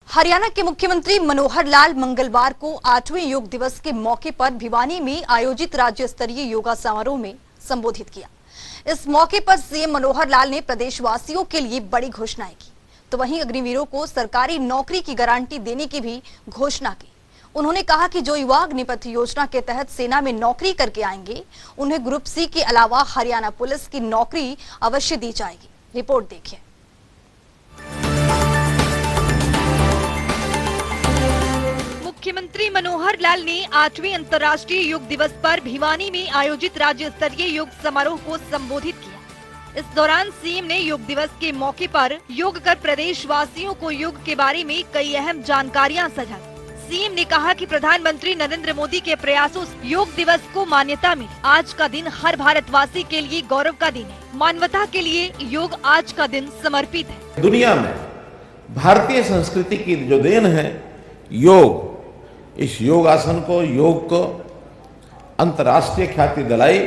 हरियाणा के मुख्यमंत्री मनोहर लाल मंगलवार को 8वें योग दिवस के मौके पर भिवानी में आयोजित राज्य स्तरीय योगा समारोह में संबोधित किया। इस मौके पर सीएम मनोहर लाल ने प्रदेशवासियों के लिए बड़ी घोषणाएं की, तो वहीं अग्निवीरों को सरकारी नौकरी की गारंटी देने की भी घोषणा की। उन्होंने कहा कि जो युवा अग्निपथ योजना के तहत सेना में नौकरी करके आएंगे, उन्हें ग्रुप सी के अलावा हरियाणा पुलिस की नौकरी अवश्य दी जाएगी। रिपोर्ट देखिए। मुख्यमंत्री मनोहर लाल ने 8वें अंतर्राष्ट्रीय योग दिवस पर भिवानी में आयोजित राज्य स्तरीय योग समारोह को संबोधित किया। इस दौरान सीएम ने योग दिवस के मौके पर योग कर प्रदेशवासियों को योग के बारे में कई अहम जानकारियां साझा। सीएम ने कहा कि प्रधानमंत्री नरेंद्र मोदी के प्रयासों से योग दिवस को मान्यता मिली। आज का दिन हर भारतवासी के लिए गौरव का दिन है। मानवता के लिए योग आज का दिन समर्पित है। दुनिया में भारतीय संस्कृति की जो देन है योग, इस योगासन को, योग को अंतर्राष्ट्रीय ख्याति दिलाई।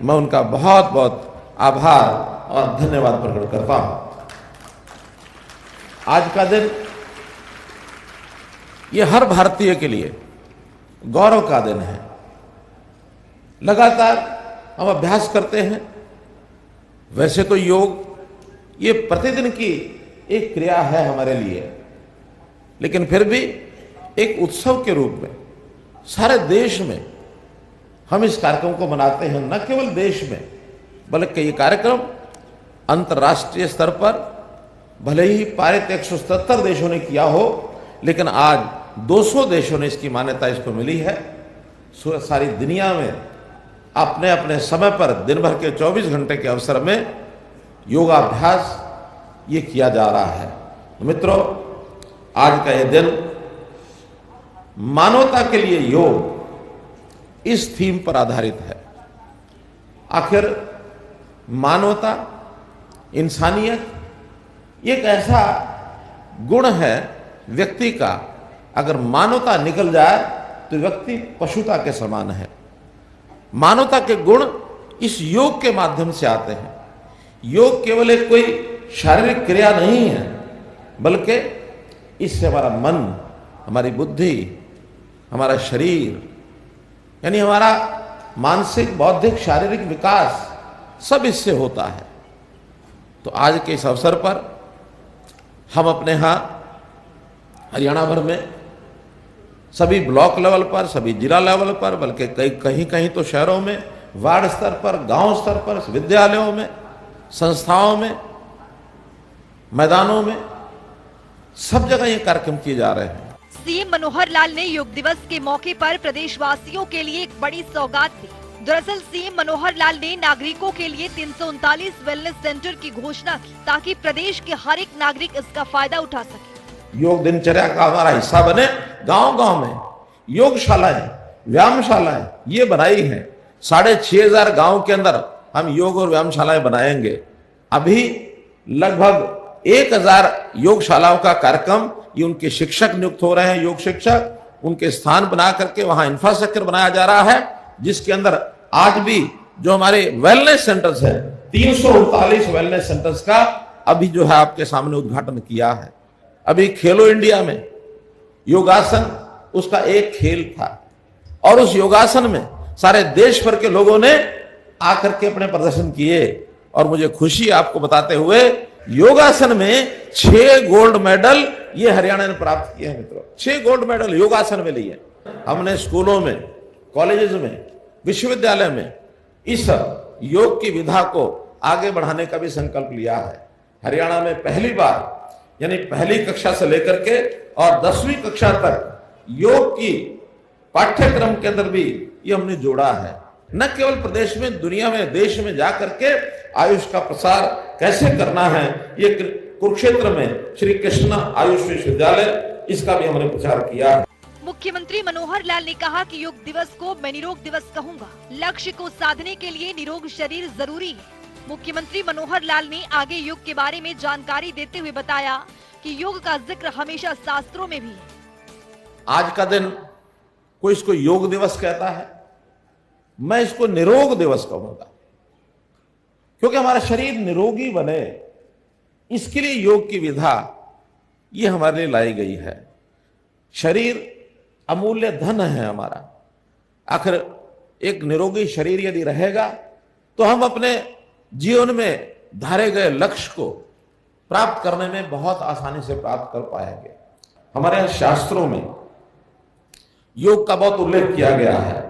मैं उनका बहुत बहुत आभार और धन्यवाद प्रकट करता हूं। आज का दिन ये हर भारतीय के लिए गौरव का दिन है। लगातार हम अभ्यास करते हैं। वैसे तो योग ये प्रतिदिन की एक क्रिया है हमारे लिए, लेकिन फिर भी एक उत्सव के रूप में सारे देश में हम इस कार्यक्रम को मनाते हैं। न केवल देश में, बल्कि ये कार्यक्रम अंतर्राष्ट्रीय स्तर पर भले ही पारित 177 देशों ने किया हो, लेकिन आज 200 देशों ने इसकी मान्यता इसको मिली है। सारी दुनिया में अपने अपने समय पर दिन भर के 24 घंटे के अवसर में योगाभ्यास ये किया जा रहा है। मित्रों, आज का ये दिन मानवता के लिए योग इस थीम पर आधारित है। आखिर मानवता, इंसानियत एक ऐसा गुण है व्यक्ति का, अगर मानवता निकल जाए तो व्यक्ति पशुता के समान है। मानवता के गुण इस योग के माध्यम से आते हैं। योग केवल एक कोई शारीरिक क्रिया नहीं है, बल्कि इससे हमारा मन, हमारी बुद्धि, हमारा शरीर, यानी हमारा मानसिक, बौद्धिक, शारीरिक विकास सब इससे होता है। तो आज के इस अवसर पर हम अपने यहाँ हरियाणा भर में सभी ब्लॉक लेवल पर, सभी जिला लेवल पर, बल्कि कहीं कहीं तो शहरों में, वार्ड स्तर पर, गांव स्तर पर, विद्यालयों में, संस्थाओं में, मैदानों में, सब जगह ये कार्यक्रम किए जा रहे हैं। सीएम मनोहर लाल ने योग दिवस के मौके पर प्रदेशवासियों के लिए एक बड़ी सौगात दी। दरअसल सीएम मनोहर लाल ने नागरिकों के लिए 339 वेलनेस सेंटर की घोषणा की, ताकि प्रदेश के हर एक नागरिक इसका फायदा उठा सके। योग दिनचर्या का हमारा हिस्सा बने। गांव-गांव में योगशालाएं, व्यायामशालाएं ये बनाई हैं। 6500 गांव के अंदर हम योग और व्यायामशालाएं बनाएंगे। अभी लगभग 1000 योगशालाओं का कार्यक्रम, ये उनके शिक्षक नियुक्त हो रहे हैं, योग शिक्षक, उनके स्थान बना करके वहां इंफ्रास्ट्रक्चर बनाया जा रहा है, जिसके अंदर आज भी जो हमारे वेलनेस सेंटर्स है, 339 वेलनेस सेंटर्स का अभी जो है आपके सामने उद्घाटन किया है। अभी खेलो इंडिया में योगासन उसका एक खेल था, और उस योगासन में सारे देश भर के लोगों ने आकर के अपने प्रदर्शन किए। और मुझे खुशी आपको बताते हुए, योगासन में 6 गोल्ड मेडल ये हरियाणा ने प्राप्त किए हैं। मित्रों, 6 गोल्ड मेडल योगासन में लिए। हमने स्कूलों में, कॉलेजेस में, विश्वविद्यालय में इस योग की विधा को आगे बढ़ाने का भी संकल्प लिया है। हरियाणा में पहली बार, यानी पहली कक्षा से लेकर के और 10वीं कक्षा तक योग की पाठ्यक्रम के अंदर भी ये हमने जोड़ा है। न केवल प्रदेश में, दुनिया में, देश में जाकर के आयुष का प्रसार कैसे करना है, ये कुरुक्षेत्र में श्री कृष्ण आयुष विश्वविद्यालय, इसका भी हमने प्रचार किया है। मुख्यमंत्री मनोहर लाल ने कहा कि योग दिवस को मैं निरोग दिवस कहूंगा। लक्ष्य को साधने के लिए निरोग शरीर जरूरी है। मुख्यमंत्री मनोहर लाल ने आगे योग के बारे में जानकारी देते हुए बताया कि योग का जिक्र हमेशा शास्त्रों में भी है। आज का दिन कोई इसको योग दिवस कहता है, मैं इसको निरोग दिवस कहूंगा, क्योंकि हमारा शरीर निरोगी बने, इसके लिए योग की विधा ये हमारे लिए लाई गई है। शरीर अमूल्य धन है हमारा। आखिर एक निरोगी शरीर यदि रहेगा तो हम अपने जीवन में धारे गए लक्ष्य को प्राप्त करने में बहुत आसानी से प्राप्त कर पाएंगे। हमारे शास्त्रों में योग का बहुत उल्लेख किया गया है।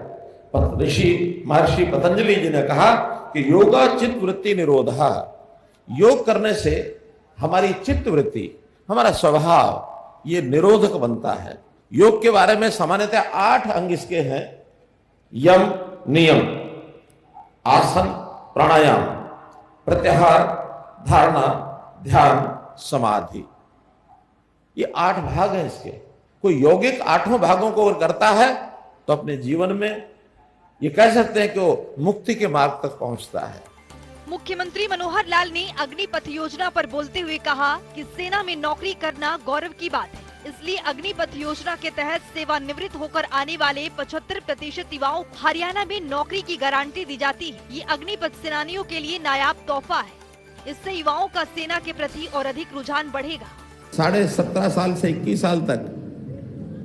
ऋषि महर्षि पतंजलि जी ने कहा कि योगा चित्त वृत्ति निरोधा। योग करने से हमारी चित्त वृत्ति, हमारा स्वभाव ये निरोधक बनता है। योग के बारे में सामान्यतः 8 अंग इसके हैं। यम नियम, आसन, प्राणायाम, प्रत्याहार, धारणा, ध्यान, समाधि, ये 8 भाग हैं इसके। कोई यौगिक 8 भागों को अगर करता है तो अपने जीवन में ये कह सकते हैं कि वो मुक्ति के मार्ग तक पहुंचता है। मुख्यमंत्री मनोहर लाल ने अग्निपथ योजना पर बोलते हुए कहा कि सेना में नौकरी करना गौरव की बात है, इसलिए अग्निपथ योजना के तहत सेवानिवृत्त होकर आने वाले 75% युवाओं को हरियाणा में नौकरी की गारंटी दी जाती है। ये अग्निपथ सेनानियों के लिए नायाब तोहफा है। इससे युवाओं का सेना के प्रति और अधिक रुझान बढ़ेगा। 17.5 साल से 21 साल तक,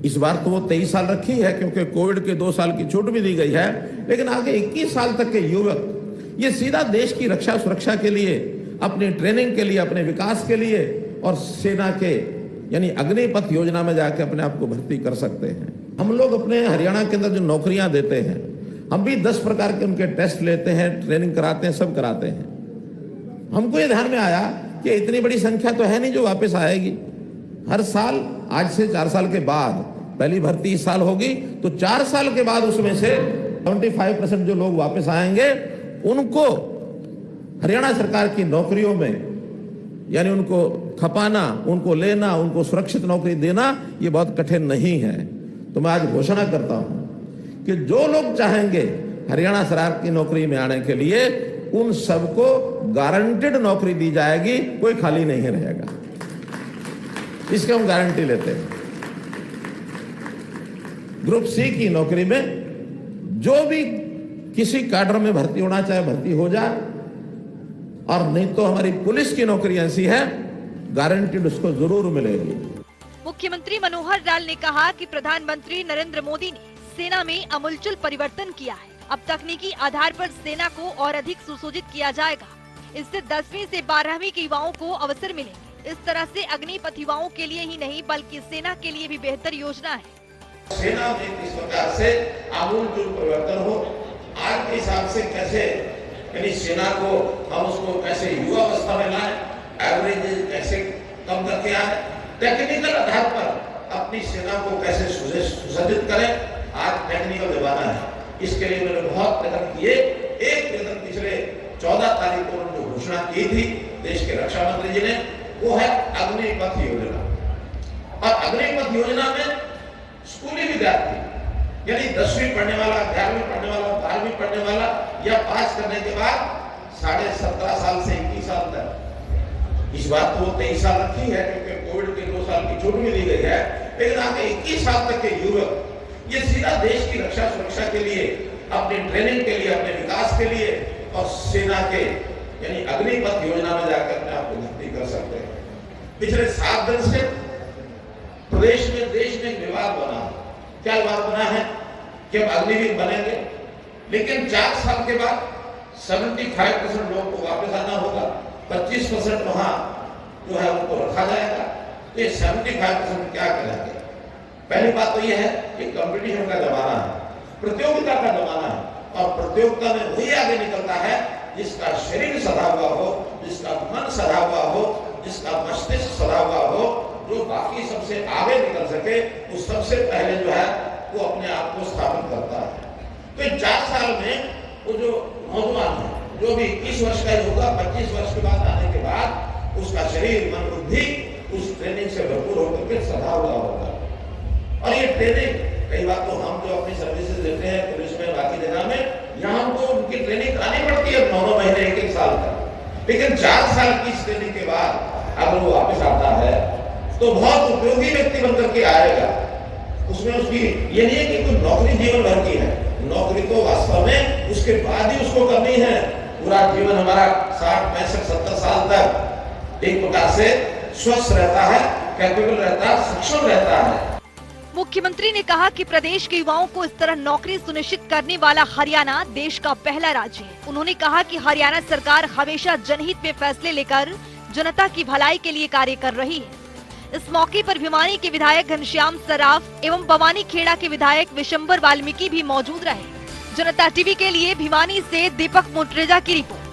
इस बार तो वो 23 साल रखी है क्योंकि कोविड के 2 साल की छूट भी दी गई है, लेकिन आगे 21 साल तक के युवक ये सीधा देश की रक्षा सुरक्षा के लिए, अपनी ट्रेनिंग के लिए, अपने विकास के लिए और सेना के यानी अग्निपथ योजना में जाकर अपने आप को भर्ती कर सकते हैं। हम लोग अपने हरियाणा के अंदर जो नौकरियां देते हैं, हम भी 10 प्रकार के उनके टेस्ट लेते हैं, ट्रेनिंग कराते हैं, सब कराते हैं। हमको ये ध्यान में आया कि इतनी बड़ी संख्या तो है नहीं जो वापस आएगी। हर साल, आज से 4 साल के बाद पहली भर्ती इस साल होगी, तो 4 साल के बाद उसमें से 75% जो लोग वापस आएंगे उनको हरियाणा सरकार की नौकरियों में, यानी उनको खपाना, उनको लेना, उनको सुरक्षित नौकरी देना ये बहुत कठिन नहीं है। तो मैं आज घोषणा करता हूं कि जो लोग चाहेंगे हरियाणा सरकार की नौकरी में आने के लिए, उन सबको गारंटेड नौकरी दी जाएगी, कोई खाली नहीं रहेगा। इसकी हम गारंटी लेते हैं। ग्रुप सी की नौकरी में जो भी किसी कैडर में भर्ती होना चाहे भर्ती हो जाए, और नहीं तो हमारी पुलिस की नौकरी ऐसी है गारंटीड उसको जरूर मिलेगी। मुख्यमंत्री मनोहर लाल ने कहा कि प्रधानमंत्री नरेंद्र मोदी ने सेना में आमूलचूल परिवर्तन किया है। अब तकनीकी आधार पर सेना को और अधिक सुसज्जित किया जाएगा। इससे 10वीं से 12वीं के युवाओं को अवसर मिलेंगे। इस तरह से अग्निपथ युवाओं के लिए ही नहीं बल्कि सेना के लिए भी बेहतर योजना है। सेना में इस प्रकार से आमूलचूल परिवर्तन हो, आज के हिसाब से कैसे यानी सेना को हम उसको कैसे युवा अवस्था में लाए, एवरेज कैसे कम करके आए, टेक्निकल आधार पर अपनी सेना को कैसे सुसज्जित करें। आज टेक्निकल जमाना है, इसके लिए मैंने बहुत प्रयत्न किए। एक प्रयत्न पिछले 14 तारीख को उन्होंने जो घोषणा की थी देश के रक्षा मंत्री जी ने, वो है अग्निपथ योजना। और अग्निपथ योजना में स्कूली विद्यार्थी यानी 10वीं पढ़ने वाला, 11वीं पढ़ने वाला, 12वीं पढ़ने वाला या पास करने के बाद 17.5 साल से 21 साल तक, इस बार तो वो 23 साल रखी है क्योंकि कोविड के 2 साल की छूट भी दी गई है, लेकिन आगे 21 साल तक के युवक ये सीधा देश की रक्षा सुरक्षा के लिए, अपनी ट्रेनिंग के लिए, अपने विकास के लिए और सेना के यानी अग्निपथ योजना में जाकर अपने आप को भर्ती कर सकते हैं। पिछले 7 दिन से प्रदेश में, देश में एक विवाद बना है। क्या विवाद बना है कि अब अग्निवीर बनेंगे, लेकिन 4 साल के बाद 75% लोगों को वापस आना होगा, 25% वहां जो है उनको रखा जाएगा। ये 75% क्या करेंगे? पहली बात तो यह है कि कंपटीशन का जमाना है, प्रतियोगिता का जमाना है, और प्रतियोगिता में वही आगे निकलता है जिसका शरीर सधा हुआ हो, जिसका मन सधा हुआ हो, जिसका मस्तिष्क सधा हुआ हो, जो बाकी सबसे आगे निकल सके, वो सबसे पहले जो है वो अपने आप को स्थापित करता है। तो इन 4 साल में वो जो नौजवान है, जो भी 21 वर्ष का होगा, 25 वर्ष के बाद आने के बाद उसका शरीर, मन, बुद्धि उस ट्रेनिंग से भरपूर होकर के सधा हुआ होगा। और ये ट्रेनिंग, कई बार तो हम जो अपनी सर्विसेज देते हैं पुलिस में, बाकी जगह में, यहाँ हमको उनकी ट्रेनिंग करानी पड़ती है 9 महीने, 1 साल तक। लेकिन 4 साल की ट्रेनिंग के बाद अगर वो वापस आता है तो बहुत उपयोगी व्यक्ति बनकर के आएगा। उसमें उसकी ये नहीं है कि कोई नौकरी जीवन भर की है, नौकरी तो वास्तव में उसके बाद ही उसको करनी है। पूरा जीवन हमारा 60, 65, 70 साल तक एक प्रकार से स्वस्थ रहता है, कैपेबल रहता है, सक्षम रहता है। मुख्यमंत्री ने कहा कि प्रदेश के युवाओं को इस तरह नौकरी सुनिश्चित करने वाला हरियाणा देश का पहला राज्य है। उन्होंने कहा कि हरियाणा सरकार हमेशा जनहित में फैसले लेकर जनता की भलाई के लिए कार्य कर रही है। इस मौके पर भिवानी के विधायक घनश्याम सराफ एवं बवानी खेड़ा के विधायक विशंबर वाल्मीकि भी मौजूद रहे। जनता टीवी के लिए भिवानी से दीपक मोटरेजा की रिपोर्ट।